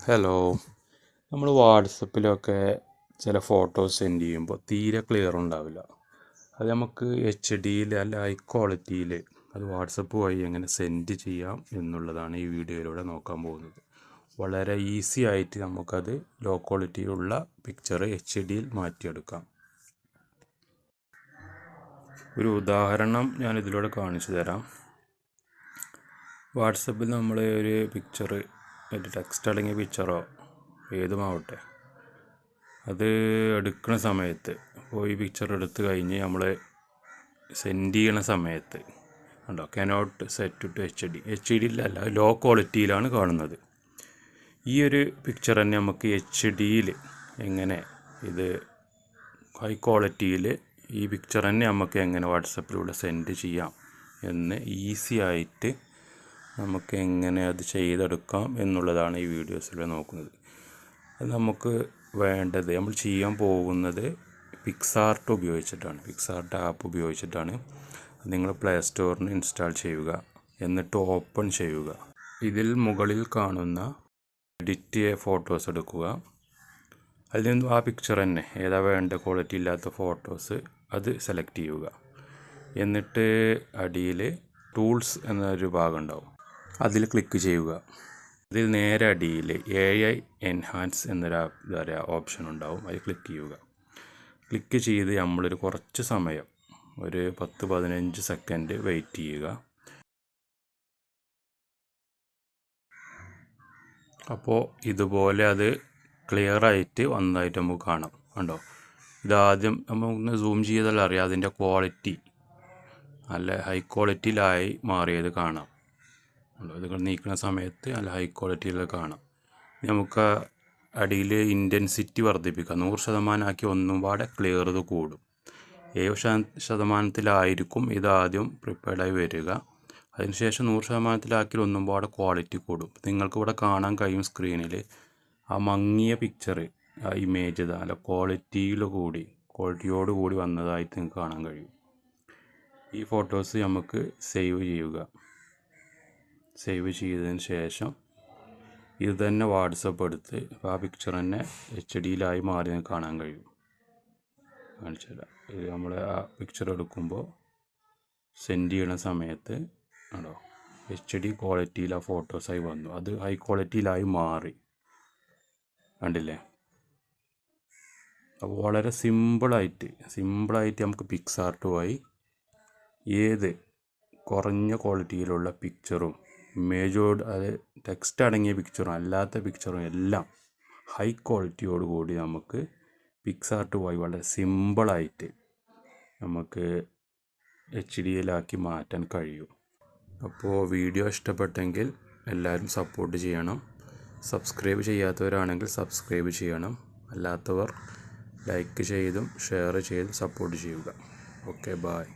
Hello. നമ്മൾ വാട്സപ്പിലൊക്കെ ചില photos send ചെയ്യുമ്പോൾ തീരെ ക്ലിയർ ഉണ്ടാവില്ല. അത് നമുക്ക് HD അല്ല ഹൈ ക്വാളിറ്റിയിൽ അത് വാട്സപ്പ് വഴി എങ്ങനെ സെൻഡ് ചെയ്യാം എന്നുള്ളതാണ് ഈ വീഡിയോയിലൂടെ നോക്കാൻ പോകുന്നത്. വളരെ ഈസി ആയിട്ട് നമുക്കത് ലോ ക്വാളിറ്റിയിലുള്ള പിക്ചർ HD മാറ്റിയെടുക്കാം. ഒരു ഉദാഹരണം ഞാൻ ഇതിലൂടെ കാണിച്ചു തരാം. വാട്സപ്പിൽ നമ്മൾ ഒരു പിക്ചർ, ഒരു ടെക്സ്റ്റ് അടങ്ങിയ പിക്ചറോ ഏതുമാവട്ടെ, അത് എടുക്കുന്ന സമയത്ത് ഇപ്പോൾ ഈ പിക്ചർ എടുത്ത് കഴിഞ്ഞ് നമ്മൾ സെൻഡ് ചെയ്യണ സമയത്ത് ഉണ്ടോ, cannot set to HD low ക്വാളിറ്റിയിലാണ് കാണുന്നത്. ഈ ഒരു പിക്ചർ തന്നെ നമുക്ക് HD എങ്ങനെ, ഇത് ഹൈ ക്വാളിറ്റിയിൽ ഈ പിക്ചർ തന്നെ നമുക്ക് എങ്ങനെ വാട്സപ്പിലൂടെ സെൻഡ് ചെയ്യാം എന്ന് ഈസി ആയിട്ട് നമുക്ക് എങ്ങനെ അത് ചെയ്തെടുക്കാം എന്നുള്ളതാണ് ഈ വീഡിയോസിലൂടെ നോക്കുന്നത്. അത് നമുക്ക് വേണ്ടത്, നമ്മൾ ചെയ്യാൻ പോകുന്നത് പിക്സാർട്ട് ഉപയോഗിച്ചിട്ടാണ്. പിക്സാർട്ട് ആപ്പ് ഉപയോഗിച്ചിട്ടാണ്. നിങ്ങൾ പ്ലേ സ്റ്റോറിൽ നിന്ന് ഇൻസ്റ്റാൾ ചെയ്യുക, എന്നിട്ട് ഓപ്പൺ ചെയ്യുക. ഇതിൽ മുകളിൽ കാണുന്ന എഡിറ്റ് ഫോട്ടോസ് എടുക്കുക. അതിൽ നിന്നും ആ പിക്ചർ തന്നെ ഏതാ വേണ്ട ക്വാളിറ്റി ഇല്ലാത്ത ഫോട്ടോസ് അത് സെലക്ട് ചെയ്യുക. എന്നിട്ട് അടിയിൽ ടൂൾസ് എന്നൊരു ഭാഗം ഉണ്ടാവും, അതിൽ ക്ലിക്ക് ചെയ്യുക. ഇതിൽ നേരെ അടിയിൽ AI എൻഹാൻസ് എന്നൊരു ഓപ്ഷൻ ഉണ്ടാവും, അതിൽ ക്ലിക്ക് ചെയ്യുക. ക്ലിക്ക് ചെയ്ത് നമ്മളൊരു കുറച്ച് സമയം, ഒരു 10-15 സെക്കൻഡ് വെയിറ്റ് ചെയ്യുക. അപ്പോൾ ഇതുപോലെ അത് ക്ലിയറായിട്ട് വന്നതായിട്ട് നമുക്ക് കാണാം. കണ്ടോ, ഇതാദ്യം നമുക്കൊന്ന് സൂം ചെയ്താൽ അറിയാം അതിൻ്റെ ക്വാളിറ്റി നല്ല ഹൈ ക്വാളിറ്റിയിലായി മാറിയത് കാണാം. ഇത് നീക്കുന്ന സമയത്ത് നല്ല ഹൈ ക്വാളിറ്റിയിൽ കാണാം. നമുക്ക് അടിയിൽ ഇൻറ്റൻസിറ്റി വർദ്ധിപ്പിക്കാം. 100% ആക്കി ഒന്നും പാടെ ക്ലിയർ ഇത് കൂടും. 70% ഇതാദ്യം പ്രിപ്പയർഡായി വരിക. അതിനുശേഷം 100% ഒന്നും പാടെ ക്വാളിറ്റി കൂടും. നിങ്ങൾക്കിവിടെ കാണാൻ കഴിയും സ്ക്രീനിൽ ആ മങ്ങിയ പിക്ചർ, ആ ഇമേജ് നല്ല ക്വാളിറ്റിയോട് കൂടി വന്നതായിട്ട് നിങ്ങൾക്ക് കാണാൻ കഴിയും. ഈ ഫോട്ടോസ് നമുക്ക് സേവ് ചെയ്യുക. സേവ് ചെയ്തതിന് ശേഷം ഇത് തന്നെ വാട്സപ്പ് എടുത്ത് ആ പിക്ചർ തന്നെ HD മാറി കാണാൻ കഴിയും. കാണിച്ചില്ല, ഇത് നമ്മൾ ആ പിക്ചർ എടുക്കുമ്പോൾ സെൻഡ് ചെയ്യണ സമയത്ത് ആണോ HD ക്വാളിറ്റിയിൽ ആ ഫോട്ടോസായി വന്നു, അത് ഹൈ ക്വാളിറ്റിയിലായി മാറി. കണ്ടില്ലേ? അപ്പോൾ വളരെ സിമ്പിളായിട്ട് നമുക്ക് പിക്സാർട്ട് വഴി ഏത് കുറഞ്ഞ ക്വാളിറ്റിയിലുള്ള പിക്ചറും ഇമേജോട്, അത് ടെക്സ്റ്റ് അടങ്ങിയ പിക്ചറും അല്ലാത്ത പിക്ചറും എല്ലാം ഹൈ ക്വാളിറ്റിയോട് കൂടി നമുക്ക് പിക്സാർട്ട് വഴി വളരെ സിമ്പിളായിട്ട് നമുക്ക് HD മാറ്റാൻ കഴിയും. അപ്പോൾ വീഡിയോ ഇഷ്ടപ്പെട്ടെങ്കിൽ എല്ലാവരും സപ്പോർട്ട് ചെയ്യണം. സബ്സ്ക്രൈബ് ചെയ്യാത്തവരാണെങ്കിൽ സബ്സ്ക്രൈബ് ചെയ്യണം. അല്ലാത്തവർ ലൈക്ക് ചെയ്തും ഷെയർ ചെയ്തും സപ്പോർട്ട് ചെയ്യുക. Okay, by.